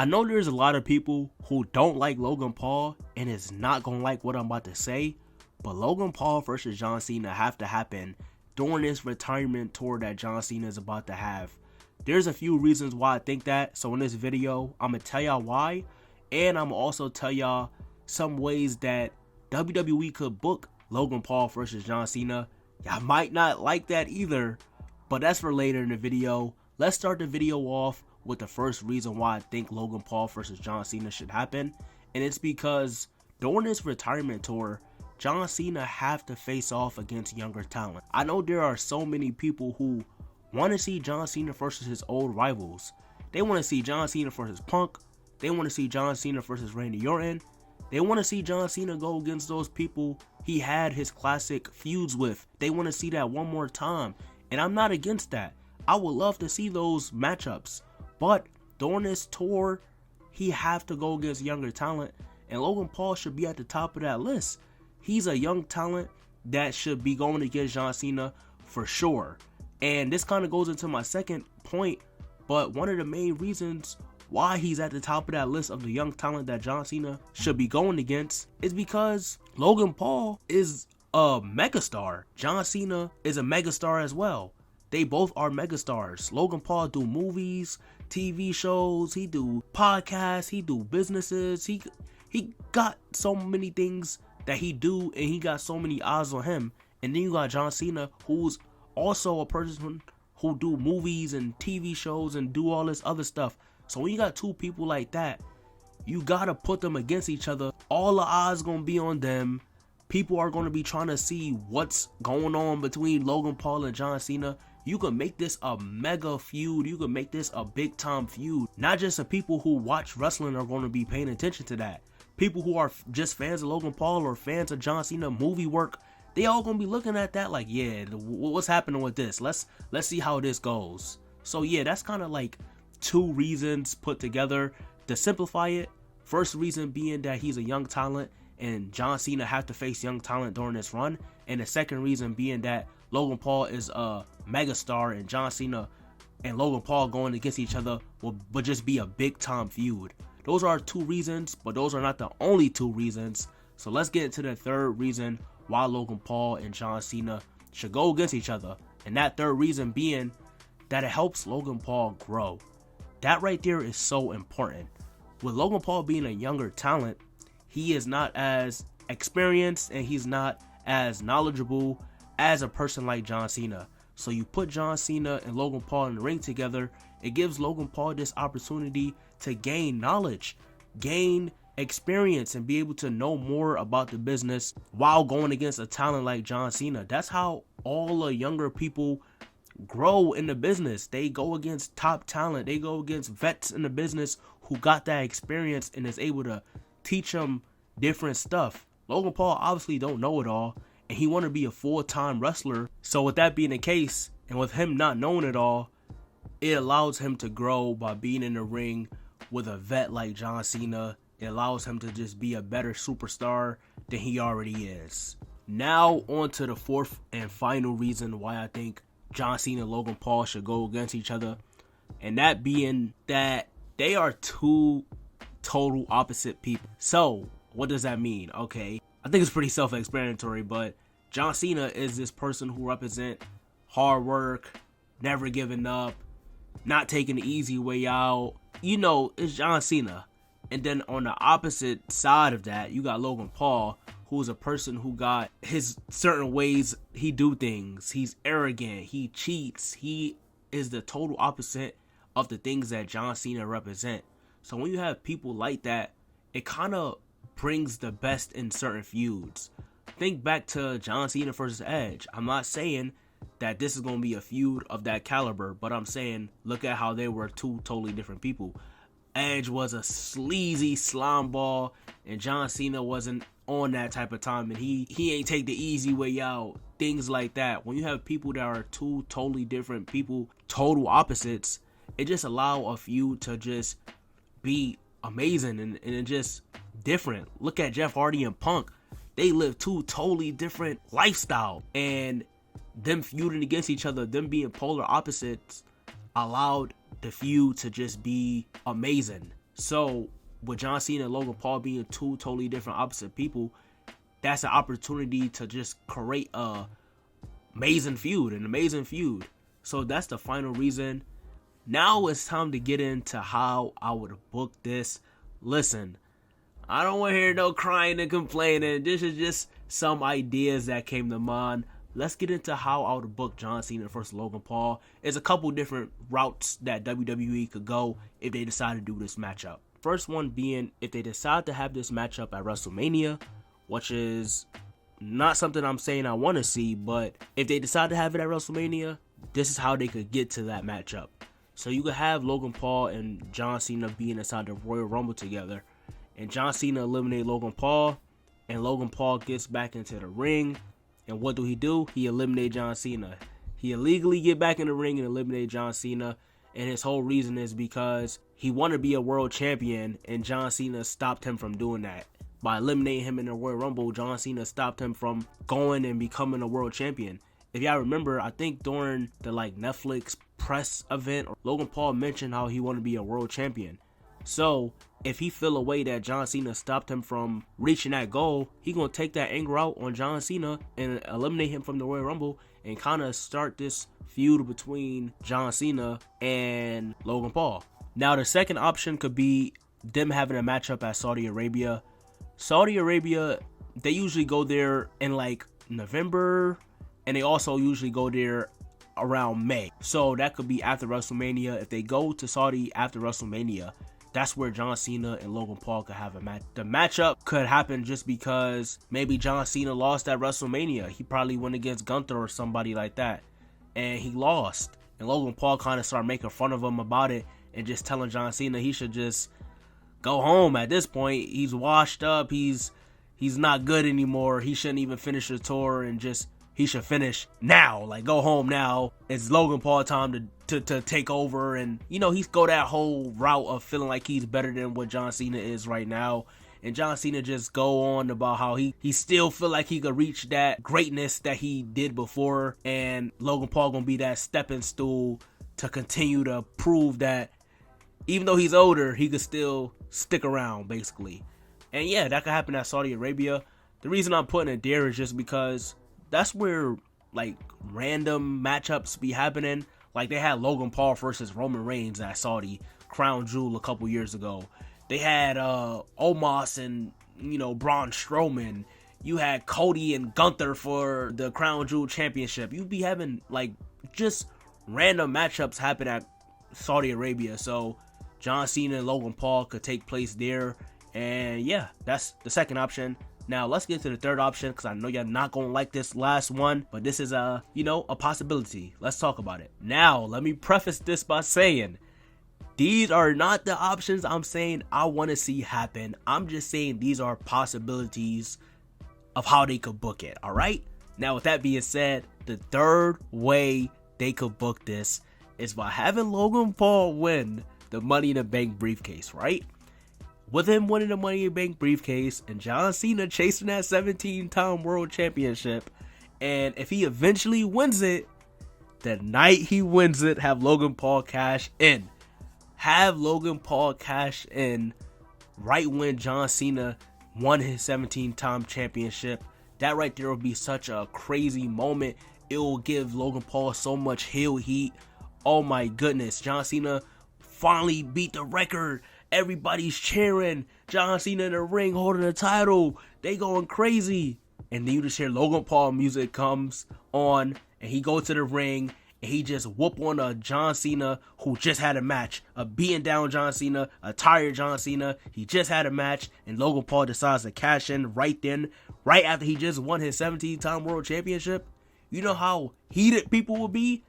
I know there's a lot of people who don't like Logan Paul and is not gonna like what I'm about to say, but Logan Paul versus John Cena have to happen during this retirement tour that John Cena is about to have. There's a few reasons why I think that, so in this video, I'm gonna tell y'all why, and I'm gonna also tell y'all some ways that WWE could book Logan Paul versus John Cena. Y'all might not like that either, but that's for later in the video. Let's start the video off with the first reason why I think Logan Paul versus John Cena should happen, and it's because during this retirement tour, John Cena have to face off against younger talent. I know there are so many people who want to see John Cena versus his old rivals. They want to see John Cena versus Punk. They want to see John Cena versus Randy Orton. They want to see John Cena go against those people he had his classic feuds with. They want to see that one more time, and I'm not against that. I would love to see those matchups, but during this tour, he have to go against younger talent, and Logan Paul should be at the top of that list. He's a young talent that should be going against John Cena for sure. And this kind of goes into my second point, but one of the main reasons why he's at the top of that list of the young talent that John Cena should be going against is because Logan Paul is a megastar. John Cena is a megastar as well. They both are megastars. Logan Paul do movies, TV shows, he do podcasts, he do businesses, he got so many things that he do, and he got so many eyes on him. And then you got John Cena, who's also a person who do movies and TV shows and do all this other stuff. So when you got two people like that, you gotta put them against each other. All the eyes gonna be on them. People are gonna be trying to see what's going on between Logan Paul and John Cena. You can make this a mega feud. You can make this a big time feud. Not just the people who watch wrestling are going to be paying attention to that. People who are just fans of Logan Paul or fans of John Cena movie work, they all gonna be looking at that like, yeah, what's happening with this? Let's see how this goes. So yeah, that's kind of like two reasons put together to simplify it. First reason being that he's a young talent and John Cena have to face young talent during this run, and the second reason being that Logan Paul is a megastar and John Cena and Logan Paul going against each other would just be a big time feud. Those are two reasons, but those are not the only two reasons. So let's get into the third reason why Logan Paul and John Cena should go against each other. And that third reason being that it helps Logan Paul grow. That right there is so important. With Logan Paul being a younger talent, he is not as experienced and he's not as knowledgeable as a person like John Cena. So you put John Cena and Logan Paul in the ring together, it gives Logan Paul this opportunity to gain knowledge, gain experience, and be able to know more about the business while going against a talent like John Cena. That's how all the younger people grow in the business. They go against top talent. They go against vets in the business who got that experience and is able to teach them different stuff. Logan Paul obviously don't know it all, and he want to be a full-time wrestler. So with that being the case, and with him not knowing it all, it allows him to grow by being in the ring with a vet like John Cena. It allows him to just be a better superstar than he already is. Now on to the fourth and final reason why I think John Cena and Logan Paul should go against each other, and that being that they are two total opposite people. So what does that mean? Okay, I think it's pretty self-explanatory, but John Cena is this person who represent hard work, never giving up, not taking the easy way out. You know, it's John Cena. And then on the opposite side of that, you got Logan Paul, who's a person who got his certain ways he do things. He's arrogant, he cheats, he is the total opposite of the things that John Cena represent. So when you have people like that, it kind of brings the best in certain feuds. Think back to John Cena versus Edge. I'm not saying that this is going to be a feud of that caliber, but I'm saying look at how they were two totally different people. Edge was a sleazy slime ball, and John Cena wasn't on that type of time, and he ain't take the easy way out. Things like that. When you have people that are two totally different people, total opposites, it just allow a feud to just be amazing and it just different. Look at Jeff Hardy and Punk. They live two totally different lifestyles, and them feuding against each other, them being polar opposites, allowed the feud to just be amazing. So with John Cena and Logan Paul being two totally different opposite people, that's an opportunity to just create an amazing feud. So that's the final reason. Now it's time to get into how I would book this. Listen, I don't want to hear no crying and complaining. This is just some ideas that came to mind. Let's get into how I would book John Cena versus Logan Paul. There's a couple different routes that WWE could go if they decide to do this matchup. First one being if they decide to have this matchup at WrestleMania, which is not something I'm saying I want to see, but if they decide to have it at WrestleMania, this is how they could get to that matchup. So you could have Logan Paul and John Cena being inside the Royal Rumble together, and John Cena eliminate Logan Paul, and Logan Paul gets back into the ring, and what do? He eliminate John Cena. He illegally get back in the ring and eliminate John Cena, and his whole reason is because he wanted to be a world champion, and John Cena stopped him from doing that. By eliminating him in the Royal Rumble, John Cena stopped him from going and becoming a world champion. If y'all remember, I think during the Netflix press event, Logan Paul mentioned how he wanted to be a world champion. So if he feel a way that John Cena stopped him from reaching that goal, he gonna take that anger out on John Cena and eliminate him from the Royal Rumble and kind of start this feud between John Cena and Logan Paul. Now the second option could be them having a matchup at Saudi Arabia. Saudi Arabia, they usually go there in November, and they also usually go there around May. So that could be after WrestleMania. If they go to Saudi after WrestleMania, that's where John Cena and Logan Paul could have a match. The matchup could happen just because maybe John Cena lost at WrestleMania. He probably went against Gunther or somebody like that, and he lost. And Logan Paul kind of started making fun of him about it and just telling John Cena he should just go home at this point. He's washed up. He's not good anymore. He shouldn't even finish the tour, and he should finish now. Go home now. It's Logan Paul time to take over. And, he's go that whole route of feeling like he's better than what John Cena is right now. And John Cena just go on about how he still feel like he could reach that greatness that he did before. And Logan Paul gonna be that stepping stool to continue to prove that even though he's older, he could still stick around, basically. And yeah, that could happen at Saudi Arabia. The reason I'm putting it there is just because that's where random matchups be happening. They had Logan Paul versus Roman Reigns at Saudi Crown Jewel a couple years ago. They had Omos and Braun Strowman. You had Cody and Gunther for the Crown Jewel Championship. You be having just random matchups happen at Saudi Arabia. So John Cena and Logan Paul could take place there. And yeah, that's the second option. Now let's get to the third option, because I know y'all not gonna like this last one, but this is a possibility. Let's talk about it. Now let me preface this by saying these are not the options I'm saying I want to see happen. I'm just saying these are possibilities of how they could book it. All right. Now with that being said, the third way they could book this is by having Logan Paul win the Money in the Bank briefcase, right? With him winning the Money in the Bank briefcase and John Cena chasing that 17-time world championship. And if he eventually wins it, the night he wins it, have Logan Paul cash in. Have Logan Paul cash in right when John Cena won his 17-time championship. That right there will be such a crazy moment. It will give Logan Paul so much heel heat. Oh my goodness. John Cena finally beat the record. Everybody's cheering. John Cena in the ring holding the title. They going crazy. And then you just hear Logan Paul music comes on, and he goes to the ring, and he just whoop on a John Cena who just had a match. A beaten down John Cena, a tired John Cena. He just had a match, and Logan Paul decides to cash in right then, right after he just won his 17-time world championship. You know how heated people will be?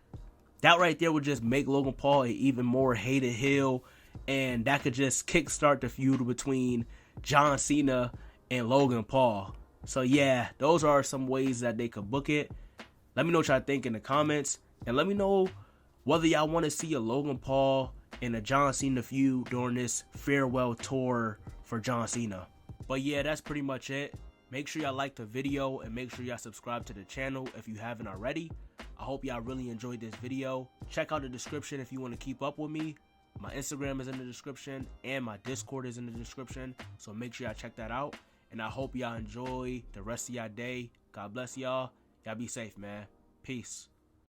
That right there would just make Logan Paul an even more hated heel. And that could just kickstart the feud between John Cena and Logan Paul. So yeah, those are some ways that they could book it. Let me know what y'all think in the comments. And let me know whether y'all want to see a Logan Paul and a John Cena feud during this farewell tour for John Cena. But yeah, that's pretty much it. Make sure y'all like the video and make sure y'all subscribe to the channel if you haven't already. I hope y'all really enjoyed this video. Check out the description if you want to keep up with me. My Instagram is in the description, and my Discord is in the description. So make sure y'all check that out. And I hope y'all enjoy the rest of y'all day. God bless y'all. Y'all be safe, man. Peace.